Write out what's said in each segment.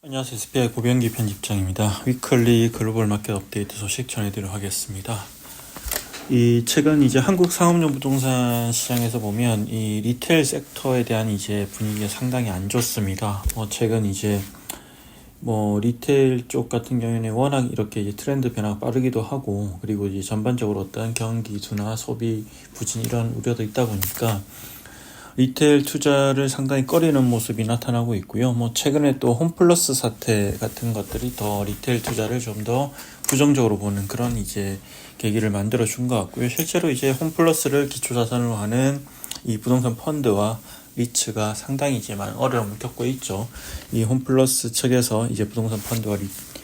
안녕하세요. SBI 고병기 편집장입니다. 위클리 글로벌 마켓 업데이트 소식 전해드리도록 하겠습니다. 최근 이제 한국 상업용 부동산 시장에서 보면 이 리테일 섹터에 대한 이제 분위기가 상당히 안 좋습니다. 최근 이제 리테일 쪽 같은 경우에는 워낙 이렇게 이제 트렌드 변화가 빠르기도 하고, 그리고 이제 전반적으로 어떤 경기 둔화, 소비 부진 이런 우려도 있다 보니까 리테일 투자를 상당히 꺼리는 모습이 나타나고 있고요. 최근에 또 홈플러스 사태 같은 것들이 더 리테일 투자를 좀 더 부정적으로 보는 그런 이제 계기를 만들어 준 것 같고요. 실제로 이제 홈플러스를 기초자산으로 하는 이 부동산 펀드와 리츠가 상당히 이제 많은 어려움을 겪고 있죠. 이 홈플러스 측에서 이제 부동산 펀드와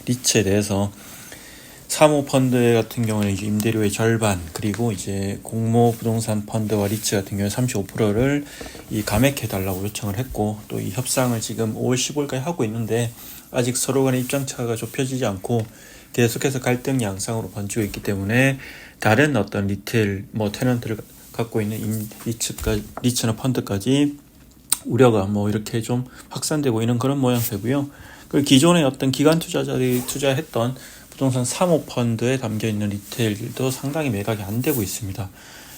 리츠에 대해서 사모펀드 같은 경우는 이제 임대료의 절반, 그리고 이제 공모 부동산 펀드와 리츠 같은 경우에 35%를 감액해달라고 요청을 했고, 또 이 협상을 지금 5월 15일까지 하고 있는데 아직 서로 간의 입장차가 좁혀지지 않고 계속해서 갈등 양상으로 번지고 있기 때문에 다른 어떤 리테일 테넌트를 갖고 있는 리츠나 펀드까지 우려가 이렇게 좀 확산되고 있는 그런 모양새고요. 그리고 기존의 어떤 기관 투자자들이 투자했던 부동산 사모펀드에 담겨있는 리테일도 상당히 매각이 안 되고 있습니다.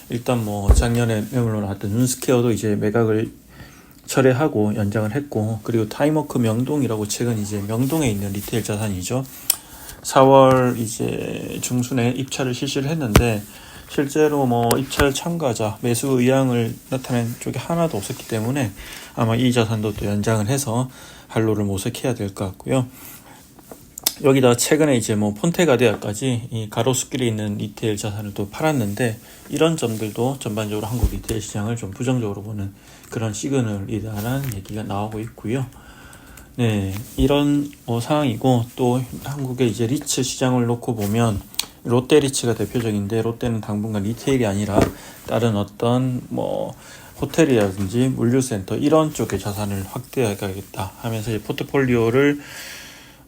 일단 작년에 매물로 나왔던 눈스케어도 이제 매각을 철회하고 연장을 했고, 그리고 타임워크 명동이라고 최근 이제 명동에 있는 리테일 자산이죠. 4월 이제 중순에 입찰을 실시를 했는데 실제로 입찰 참가자 매수 의향을 나타낸 쪽이 하나도 없었기 때문에 아마 이 자산도 또 연장을 해서 한로를 모색해야 될 것 같고요. 여기다 최근에 이제 폰테가디아까지 이 가로수길에 있는 리테일 자산을 또 팔았는데, 이런 점들도 전반적으로 한국 리테일 시장을 좀 부정적으로 보는 그런 시그널이라는 얘기가 나오고 있고요. 네, 이런 상황이고, 또 한국의 이제 리츠 시장을 놓고 보면 롯데 리츠가 대표적인데, 롯데는 당분간 리테일이 아니라 다른 어떤 호텔이라든지 물류센터 이런 쪽의 자산을 확대해가겠다 하면서 이제 포트폴리오를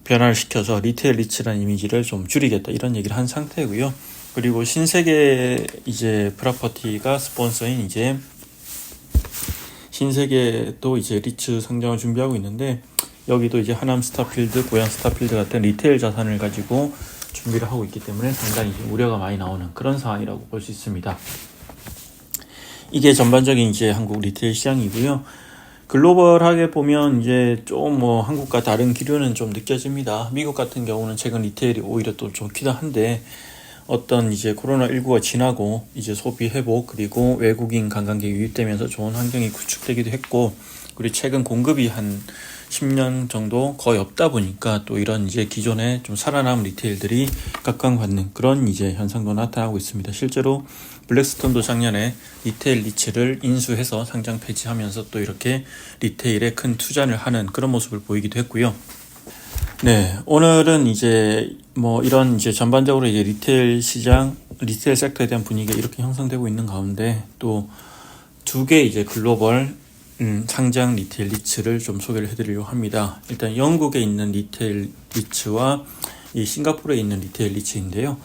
변화를 시켜서 리테일 리츠라는 이미지를 좀 줄이겠다 이런 얘기를 한 상태고요. 그리고 신세계 이제 프로퍼티가 스폰서인 이제 신세계도 이제 리츠 상장을 준비하고 있는데, 여기도 이제 하남 스타필드, 고양 스타필드 같은 리테일 자산을 가지고 준비를 하고 있기 때문에 상당히 우려가 많이 나오는 그런 상황이라고 볼 수 있습니다. 이게 전반적인 이제 한국 리테일 시장이고요. 글로벌하게 보면 이제 좀 한국과 다른 기류는 좀 느껴집니다. 미국 같은 경우는 최근 리테일이 오히려 또 좋기도 한데, 어떤 이제 코로나19가 지나고 이제 소비 회복, 그리고 외국인 관광객이 유입되면서 좋은 환경이 구축되기도 했고, 그리고 최근 공급이 한 10년 정도 거의 없다 보니까 또 이런 이제 기존에 좀 살아남은 리테일들이 각광받는 그런 이제 현상도 나타나고 있습니다. 실제로 블랙스톤도 작년에 리테일 리츠를 인수해서 상장 폐지하면서 또 이렇게 리테일에 큰 투자를 하는 그런 모습을 보이기도 했고요. 네, 오늘은 이제 이런 이제 전반적으로 이제 리테일 시장, 리테일 섹터에 대한 분위기가 이렇게 형성되고 있는 가운데 또 두 개 이제 글로벌 상장 리테일 리츠를 좀 소개를 해드리려고 합니다. 일단 영국에 있는 리테일 리츠와 이 싱가포르에 있는 리테일 리츠인데요.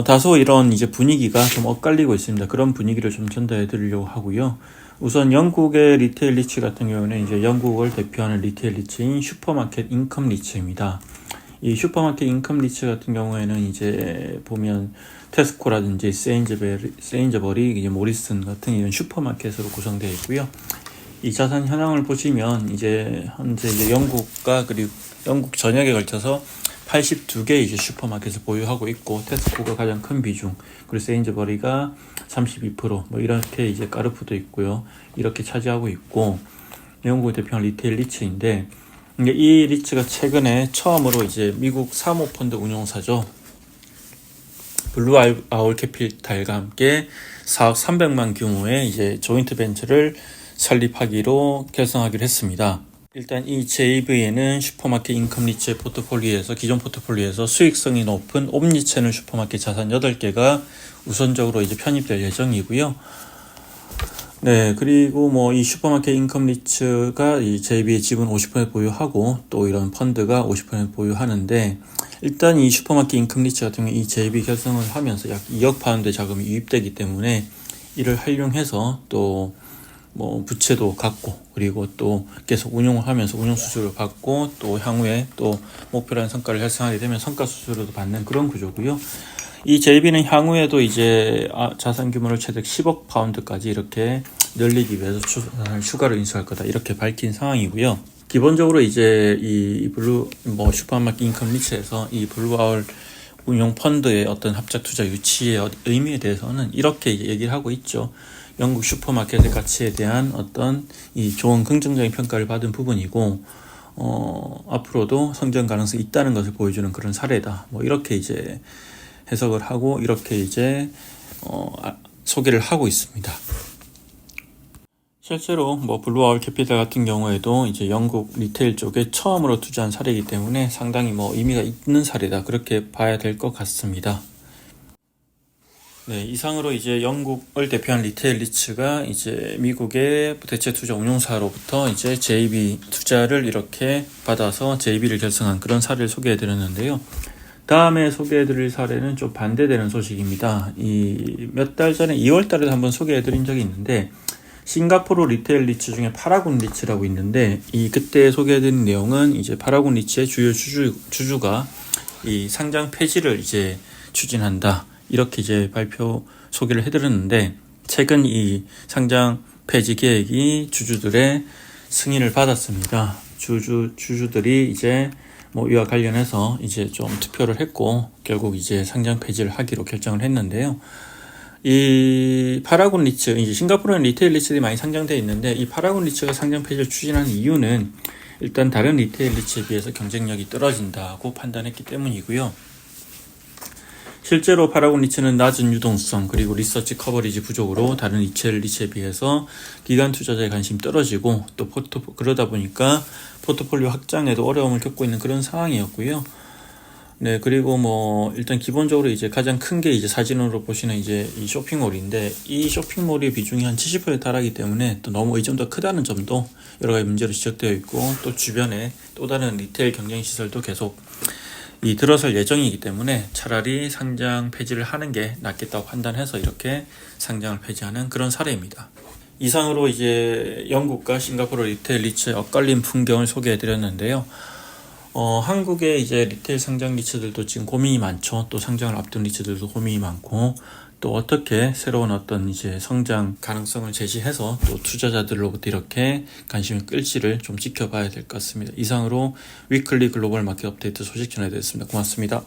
다소 이런 이제 분위기가 좀 엇갈리고 있습니다. 그런 분위기를 좀 전달해 드리려고 하고요. 우선 영국의 리테일 리츠 같은 경우는 이제 영국을 대표하는 리테일 리츠인 슈퍼마켓 인컴 리츠입니다. 이 슈퍼마켓 인컴 리츠 같은 경우에는 이제 보면 테스코라든지 세인저버리, 이제 모리슨 같은 이런 슈퍼마켓으로 구성되어 있고요. 이 자산 현황을 보시면 이제 현재 이제 영국과 그리고 영국 전역에 걸쳐서 82개 이제 슈퍼마켓을 보유하고 있고, 테스코가 가장 큰 비중, 그리고 세인저버리가 32%, 이렇게 이제 까르푸도 있고요. 이렇게 차지하고 있고, 영국을 대표하는 리테일 리츠인데, 이 리츠가 최근에 처음으로 이제 미국 사모펀드 운용사죠. 블루 아울 캐피탈과 함께 4억 300만 규모의 이제 조인트 벤처를 설립하기로 결성하기로 했습니다. 일단 이 JV에는 슈퍼마켓 인컴 리츠의 포트폴리오에서, 기존 포트폴리오에서 수익성이 높은 옴니채널 슈퍼마켓 자산 8개가 우선적으로 이제 편입될 예정이고요. 네, 그리고 이 슈퍼마켓 인컴 리츠가 이 JV의 지분 50% 보유하고, 또 이런 펀드가 50% 보유하는데, 일단 이 슈퍼마켓 인컴 리츠 같은 경우 이 JV 결성을 하면서 약 2억 파운드 자금이 유입되기 때문에 이를 활용해서 또 뭐 부채도 갖고 그리고 또 계속 운용을 하면서 운용 수수료를 받고 또 향후에 또 목표라는 성과를 달성하게 되면 성과 수수료도 받는 그런 구조고요. 이 JB는 향후에도 이제 자산 규모를 최대 10억 파운드까지 이렇게 늘리기 위해서 추가로 인수할 거다 이렇게 밝힌 상황이고요. 기본적으로 이제 이 블루 슈퍼마켓 인컴 리츠에서 이 블루아울 운용 펀드의 어떤 합작 투자 유치의 의미에 대해서는 이렇게 얘기를 하고 있죠. 영국 슈퍼마켓의 가치에 대한 어떤 이 좋은 긍정적인 평가를 받은 부분이고, 앞으로도 성장 가능성이 있다는 것을 보여주는 그런 사례다. 뭐 이렇게 이제 해석을 하고 이렇게 이제 소개를 하고 있습니다. 실제로 뭐 블루아울 캐피탈 같은 경우에도 이제 영국 리테일 쪽에 처음으로 투자한 사례이기 때문에 상당히 뭐 의미가 있는 사례다 그렇게 봐야 될 것 같습니다. 네, 이상으로 이제 영국을 대표한 리테일 리츠가 이제 미국의 대체 투자 운용사로부터 이제 JB 투자를 이렇게 받아서 JB를 결성한 그런 사례를 소개해 드렸는데요. 다음에 소개해 드릴 사례는 좀 반대되는 소식입니다. 이 몇 달 전에 2월 달에도 한번 소개해 드린 적이 있는데, 싱가포르 리테일 리츠 중에 파라군 리츠라고 있는데, 이 그때 소개해드린 내용은 이제 파라군 리츠의 주요 주주가 이 상장 폐지를 이제 추진한다 이렇게 이제 발표 소개를 해드렸는데, 최근 이 상장 폐지 계획이 주주들의 승인을 받았습니다. 주주들이 이제 뭐 이와 관련해서 이제 좀 투표를 했고 결국 이제 상장 폐지를 하기로 결정을 했는데요. 이 파라군 리츠, 이제 싱가포르는 리테일 리츠들이 많이 상장되어 있는데, 이 파라군 리츠가 상장 폐지를 추진하는 이유는 일단 다른 리테일 리츠에 비해서 경쟁력이 떨어진다고 판단했기 때문이고요. 실제로 파라군 리츠는 낮은 유동성 그리고 리서치 커버리지 부족으로 다른 리테일 리츠에 비해서 기관 투자자의 관심이 떨어지고 또 그러다 보니까 포트폴리오 확장에도 어려움을 겪고 있는 그런 상황이었고요. 네, 그리고 뭐 일단 기본적으로 이제 가장 큰 게 이제 사진으로 보시는 이제 이 쇼핑몰인데, 이 쇼핑몰의 비중이 한 70% 달하기 때문에 또 너무 의존도가 크다는 점도 여러 가지 문제로 지적되어 있고, 또 주변에 또 다른 리테일 경쟁 시설도 계속 들어설 예정이기 때문에 차라리 상장 폐지를 하는 게 낫겠다고 판단해서 이렇게 상장을 폐지하는 그런 사례입니다. 이상으로 이제 영국과 싱가포르 리테일 리츠의 엇갈린 풍경을 소개해 드렸는데요. 한국의 이제 리테일 상장 리츠들도 지금 고민이 많죠. 또 상장을 앞둔 리츠들도 고민이 많고, 또 어떻게 새로운 어떤 이제 성장 가능성을 제시해서 또 투자자들로부터 이렇게 관심을 끌지를 좀 지켜봐야 될 것 같습니다. 이상으로 위클리 글로벌 마켓 업데이트 소식 전해드렸습니다. 고맙습니다.